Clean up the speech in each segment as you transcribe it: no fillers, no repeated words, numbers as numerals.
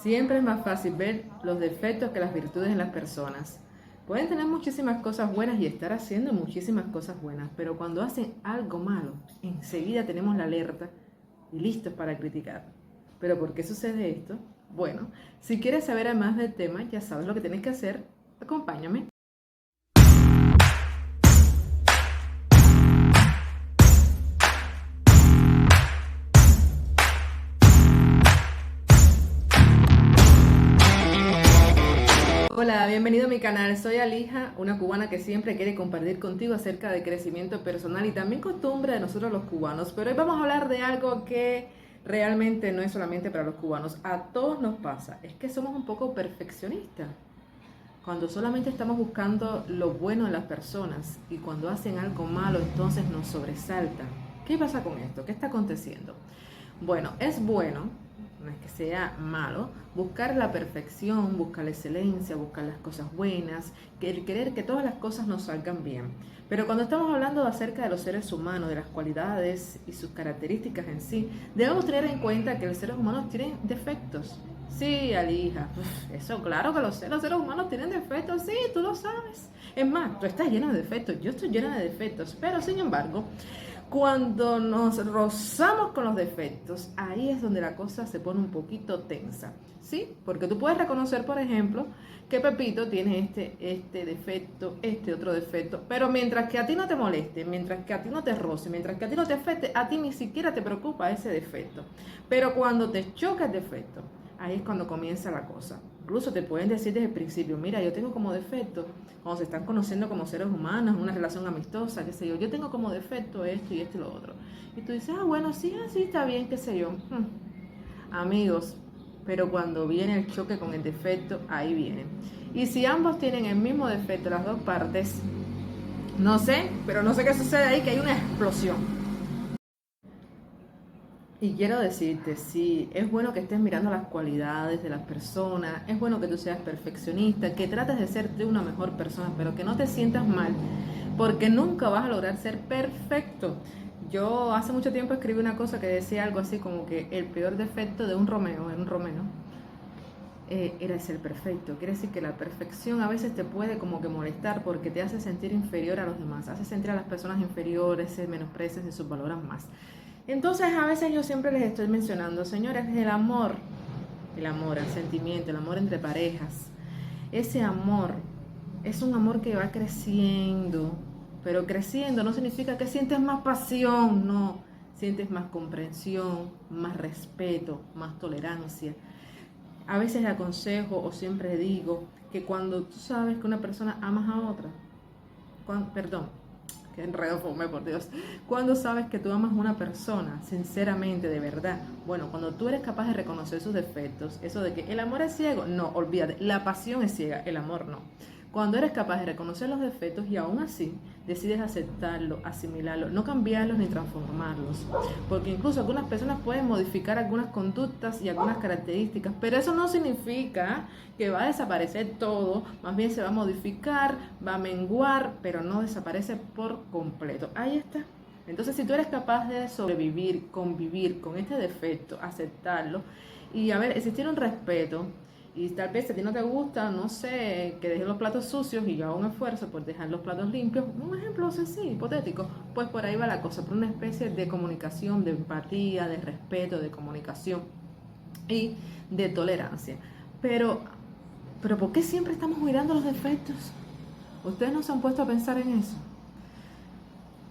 Siempre es más fácil ver los defectos que las virtudes en las personas. Pueden tener muchísimas cosas buenas y estar haciendo muchísimas cosas buenas, pero cuando hacen algo malo, enseguida tenemos la alerta y listos para criticar. ¿Pero por qué sucede esto? Bueno, si quieres saber más del tema, ya sabes lo que tienes que hacer. Acompáñame. Hola, bienvenido a mi canal. Soy Alija, una cubana que siempre quiere compartir contigo acerca de crecimiento personal y también costumbre de nosotros los cubanos. Pero hoy vamos a hablar de algo que realmente no es solamente para los cubanos, a todos nos pasa. Es que somos un poco perfeccionistas. Cuando solamente estamos buscando lo bueno en las personas y cuando hacen algo malo, entonces nos sobresalta. ¿Qué pasa con esto? ¿Qué está aconteciendo? Bueno, es bueno, no es que sea malo, buscar la perfección, buscar la excelencia, buscar las cosas buenas, el querer que todas las cosas nos salgan bien. Pero cuando estamos hablando acerca de los seres humanos, de las cualidades y sus características en sí, debemos tener en cuenta que los seres humanos tienen defectos. Sí, Alija, eso claro que los seres humanos tienen defectos, sí, tú lo sabes. Es más, tú estás lleno de defectos, yo estoy llena de defectos, pero sin embargo, cuando nos rozamos con los defectos, ahí es donde la cosa se pone un poquito tensa, ¿sí? Porque tú puedes reconocer, por ejemplo, que Pepito tiene este defecto, este otro defecto, pero mientras que a ti no te moleste, mientras que a ti no te roce, mientras que a ti no te afecte, a ti ni siquiera te preocupa ese defecto. Pero cuando te choca el defecto, ahí es cuando comienza la cosa. Incluso te pueden decir desde el principio, mira, yo tengo como defecto, cuando se están conociendo como seres humanos, una relación amistosa, qué sé yo tengo como defecto esto y esto y lo otro. Y tú dices, bueno, sí, así está bien, qué sé yo. Amigos, pero cuando viene el choque con el defecto, ahí viene. Y si ambos tienen el mismo defecto, las dos partes, no sé, pero no sé qué sucede ahí, que hay una explosión. Y quiero decirte, sí, es bueno que estés mirando las cualidades de las personas, es bueno que tú seas perfeccionista, que trates de ser una mejor persona, pero que no te sientas mal, porque nunca vas a lograr ser perfecto. Yo hace mucho tiempo escribí una cosa que decía algo así como que el peor defecto de un Romeo, era ser perfecto. Quiere decir que la perfección a veces te puede como que molestar porque te hace sentir inferior a los demás, hace sentir a las personas inferiores, se menosprecian y sus valoran más. Entonces a veces yo siempre les estoy mencionando, señores, el sentimiento, el amor entre parejas, ese amor es un amor que va creciendo, pero creciendo no significa que sientes más pasión, no, sientes más comprensión, más respeto, más tolerancia. A veces aconsejo o siempre digo que cuando tú sabes que una persona amas a otra, perdón, qué enredo fome, por Dios. Cuando sabes que tú amas a una persona, sinceramente, de verdad, bueno, cuando tú eres capaz de reconocer sus defectos, eso de que el amor es ciego, no, olvídate, la pasión es ciega, el amor no. Cuando eres capaz de reconocer los defectos y aún así decides aceptarlo, asimilarlo, no cambiarlos ni transformarlos, porque incluso algunas personas pueden modificar algunas conductas y algunas características, pero eso no significa que va a desaparecer todo, más bien se va a modificar, va a menguar, pero no desaparece por completo. Ahí está. Entonces, si tú eres capaz de sobrevivir, convivir con este defecto, aceptarlo y, a ver, existir un respeto, y tal vez si a ti no te gusta, no sé, que dejes los platos sucios y yo hago un esfuerzo por dejar los platos limpios, un ejemplo sencillo, hipotético, pues por ahí va la cosa, por una especie de comunicación, de empatía, de respeto, de comunicación y de tolerancia. Pero, ¿por qué siempre estamos mirando los defectos? ¿Ustedes no se han puesto a pensar en eso?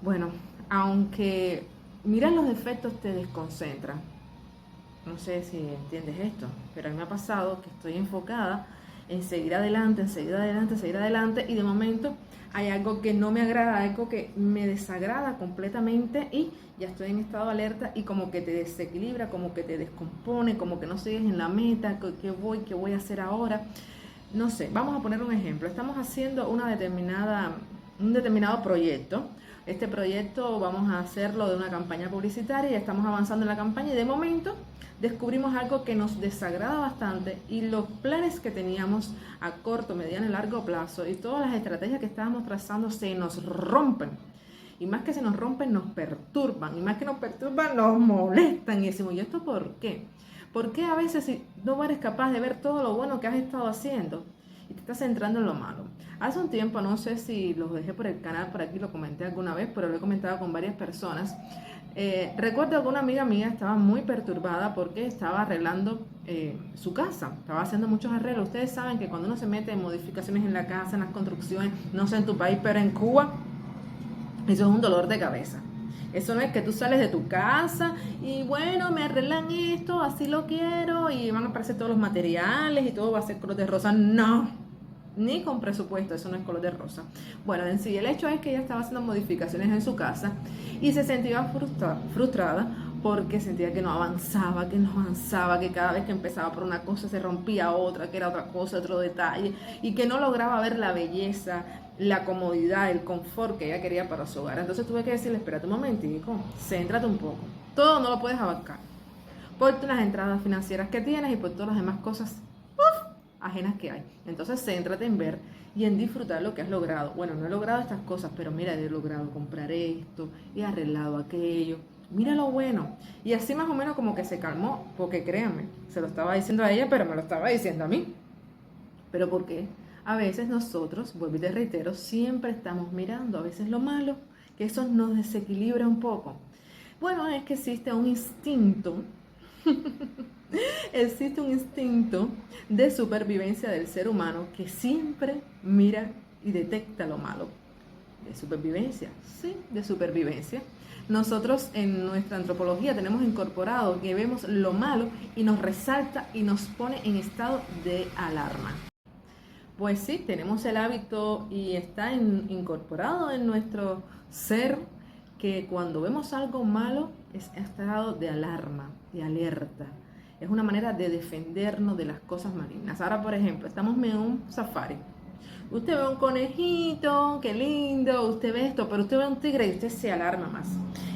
Bueno, aunque mirar los defectos te desconcentra, no sé si entiendes esto, pero a mí me ha pasado que estoy enfocada en seguir adelante, en seguir adelante, en seguir adelante, y de momento hay algo que no me agrada, algo que me desagrada completamente y ya estoy en estado de alerta y como que te desequilibra, como que te descompone, como que no sigues en la meta, qué voy a hacer ahora. No sé, vamos a poner un ejemplo. Estamos haciendo un determinado proyecto. Este proyecto vamos a hacerlo de una campaña publicitaria y estamos avanzando en la campaña y de momento descubrimos algo que nos desagrada bastante y los planes que teníamos a corto, mediano y largo plazo y todas las estrategias que estábamos trazando se nos rompen. Y más que se nos rompen, nos perturban. Y más que nos perturban, nos molestan. Y decimos, ¿y esto por qué? ¿Por qué a veces si no eres capaz de ver todo lo bueno que has estado haciendo y te estás centrando en lo malo? Hace un tiempo, no sé si los dejé por el canal, por aquí lo comenté alguna vez, pero lo he comentado con varias personas. Recuerdo que una amiga mía estaba muy perturbada porque estaba arreglando su casa, estaba haciendo muchos arreglos. Ustedes saben que cuando uno se mete en modificaciones en la casa, en las construcciones, no sé en tu país, pero en Cuba, eso es un dolor de cabeza. Eso no es que tú sales de tu casa y bueno, me arreglan esto, así lo quiero y van a aparecer todos los materiales y todo va a ser color de rosa. No, ni con presupuesto, eso no es color de rosa. Bueno, en sí, el hecho es que ella estaba haciendo modificaciones en su casa y se sentía frustrada porque sentía que no avanzaba, que cada vez que empezaba por una cosa se rompía otra, que era otra cosa, otro detalle, y que no lograba ver la belleza, la comodidad, el confort que ella quería para su hogar. Entonces tuve que decirle, espérate un momentico, céntrate un poco. Todo no lo puedes abarcar por las entradas financieras que tienes y por todas las demás cosas ajenas que hay. Entonces céntrate en ver y en disfrutar lo que has logrado. Bueno, no he logrado estas cosas, pero mira, he logrado comprar esto, he arreglado aquello. Mira lo bueno. Y así más o menos como que se calmó, porque créanme, se lo estaba diciendo a ella, pero me lo estaba diciendo a mí. ¿Pero por qué? A veces nosotros, vuelvo y te reitero, siempre estamos mirando a veces lo malo, que eso nos desequilibra un poco. Bueno, es que existe un instinto existe un instinto de supervivencia del ser humano que siempre mira y detecta lo malo. ¿De supervivencia? Sí, de supervivencia. Nosotros en nuestra antropología tenemos incorporado que vemos lo malo y nos resalta y nos pone en estado de alarma. Pues sí, tenemos el hábito y está incorporado en nuestro ser que cuando vemos algo malo es estado de alarma, de alerta. Es una manera de defendernos de las cosas malignas. Ahora, por ejemplo, estamos en un safari. Usted ve un conejito, qué lindo, usted ve esto, pero usted ve un tigre y usted se alarma más.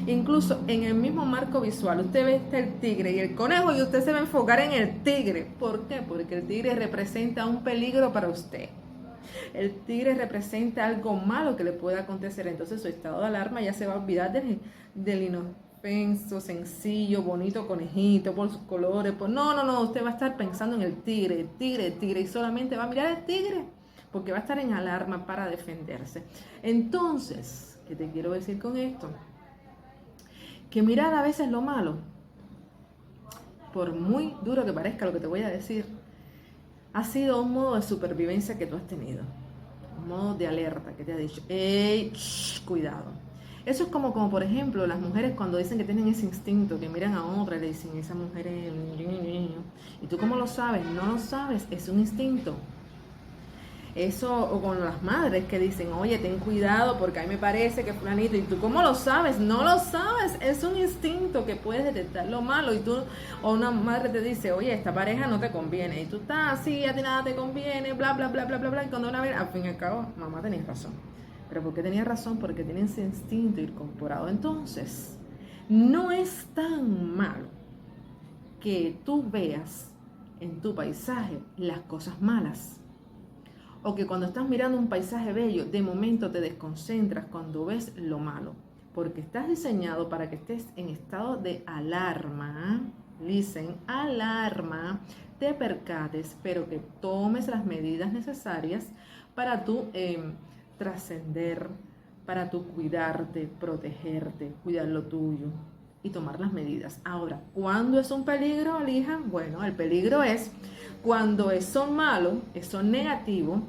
Incluso en el mismo marco visual, usted ve el tigre y el conejo y usted se va a enfocar en el tigre. ¿Por qué? Porque el tigre representa un peligro para usted. El tigre representa algo malo que le puede acontecer. Entonces su estado de alarma ya se va a olvidar del inofenso, sencillo, bonito conejito por sus colores. No, usted va a estar pensando en el tigre, y solamente va a mirar al tigre porque va a estar en alarma para defenderse. Entonces, ¿qué te quiero decir con esto? Que mirar a veces lo malo, por muy duro que parezca lo que te voy a decir, ha sido un modo de supervivencia que tú has tenido. Un modo de alerta que te ha dicho, ¡ey! Cuidado. Eso es como por ejemplo las mujeres cuando dicen que tienen ese instinto, que miran a otra y le dicen, esa mujer es... ¿Y tú cómo lo sabes? No lo sabes, es un instinto. Eso, o con las madres que dicen, oye, ten cuidado porque a mí me parece que fulanito, y tú ¿cómo lo sabes? No lo sabes, es un instinto que puedes detectar lo malo, y tú, o una madre te dice, oye, esta pareja no te conviene, y tú estás así, a ti nada te conviene, bla, bla, bla, bla, bla, bla, y cuando una vez, al fin y al cabo, mamá tenía razón. ¿Pero por qué tenía razón? Porque tiene ese instinto incorporado. Entonces, no es tan malo que tú veas en tu paisaje las cosas malas. O que cuando estás mirando un paisaje bello, de momento te desconcentras cuando ves lo malo. Porque estás diseñado para que estés en estado de alarma, listen, alarma, te percates, pero que tomes las medidas necesarias para tú trascender, para tú cuidarte, protegerte, cuidar lo tuyo y tomar las medidas. Ahora, ¿cuándo es un peligro, Elija? Bueno, el peligro es cuando eso malo, eso negativo,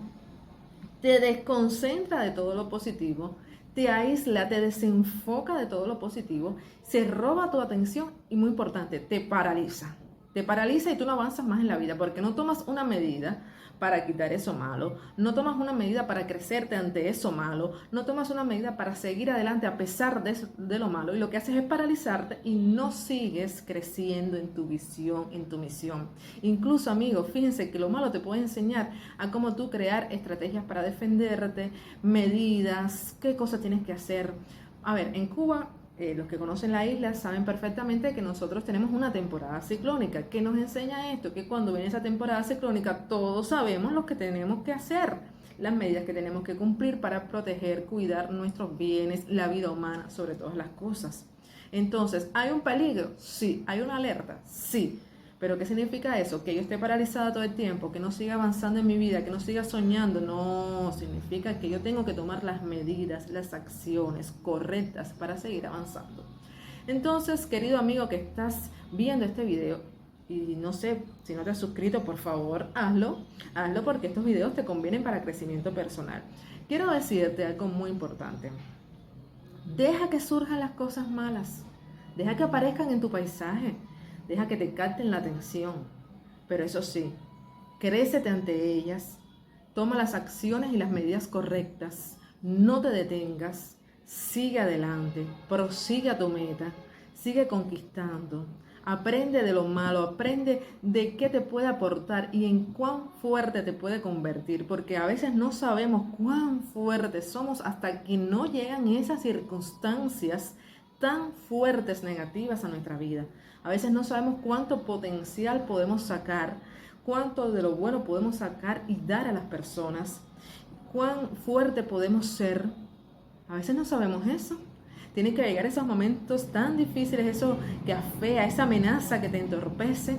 te desconcentra de todo lo positivo, te aísla, te desenfoca de todo lo positivo, se roba tu atención y muy importante, te paraliza. Te paraliza y tú no avanzas más en la vida porque no tomas una medida para quitar eso malo, no tomas una medida para crecerte ante eso malo, no tomas una medida para seguir adelante a pesar de lo malo, y lo que haces es paralizarte y no sigues creciendo en tu visión, en tu misión. Incluso, amigos, fíjense que lo malo te puede enseñar a cómo tú crear estrategias para defenderte, medidas, qué cosas tienes que hacer. A ver, en Cuba, los que conocen la isla saben perfectamente que nosotros tenemos una temporada ciclónica. ¿Qué nos enseña esto? Que cuando viene esa temporada ciclónica todos sabemos lo que tenemos que hacer, las medidas que tenemos que cumplir para proteger, cuidar nuestros bienes, la vida humana, sobre todas las cosas. Entonces, ¿hay un peligro? Sí. ¿Hay una alerta? Sí. ¿Pero qué significa eso? Que yo esté paralizada todo el tiempo, que no siga avanzando en mi vida, que no siga soñando. No, significa que yo tengo que tomar las medidas, las acciones correctas para seguir avanzando. Entonces, querido amigo que estás viendo este video, y no sé, si no te has suscrito, por favor, hazlo porque estos videos te convienen para crecimiento personal. Quiero decirte algo muy importante. Deja que surjan las cosas malas, deja que aparezcan en tu paisaje, deja que te capten la atención, pero eso sí, crécete ante ellas, toma las acciones y las medidas correctas, no te detengas, sigue adelante, prosigue a tu meta, sigue conquistando, aprende de lo malo, aprende de qué te puede aportar y en cuán fuerte te puede convertir, porque a veces no sabemos cuán fuertes somos hasta que no llegan esas circunstancias tan fuertes, negativas a nuestra vida. A veces no sabemos cuánto potencial podemos sacar, cuánto de lo bueno podemos sacar y dar a las personas, cuán fuerte podemos ser. A veces no sabemos eso. Tienen que llegar esos momentos tan difíciles, eso que afea, esa amenaza que te entorpece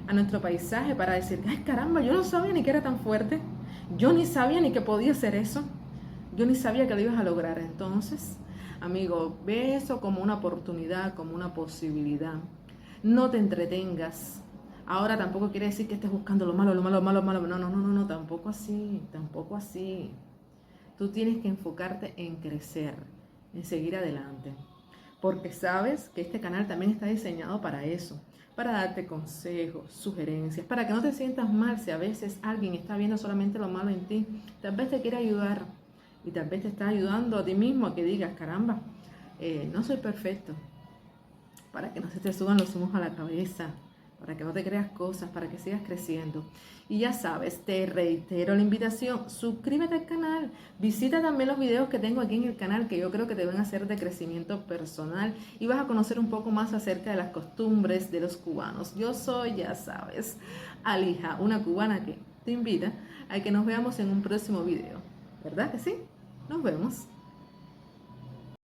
a nuestro paisaje para decir, ay caramba, yo no sabía ni que era tan fuerte, yo ni sabía ni que podía hacer eso, yo ni sabía que lo ibas a lograr. Entonces, amigo, ve eso como una oportunidad, como una posibilidad. No te entretengas. Ahora tampoco quiere decir que estés buscando lo malo, lo malo, lo malo, lo malo. No, no, no, no, no, tampoco así, tampoco así. Tú tienes que enfocarte en crecer, en seguir adelante. Porque sabes que este canal también está diseñado para eso, para darte consejos, sugerencias, para que no te sientas mal si a veces alguien está viendo solamente lo malo en ti. Tal vez te quiere ayudar y tal vez te está ayudando a ti mismo a que digas, caramba, no soy perfecto. Para que no se te suban los humos a la cabeza, para que no te creas cosas, para que sigas creciendo. Y ya sabes, te reitero la invitación, suscríbete al canal, visita también los videos que tengo aquí en el canal que yo creo que te van a hacer de crecimiento personal y vas a conocer un poco más acerca de las costumbres de los cubanos. Yo soy, ya sabes, Alija, una cubana que te invita a que nos veamos en un próximo video. ¿Verdad que sí? Nos vemos.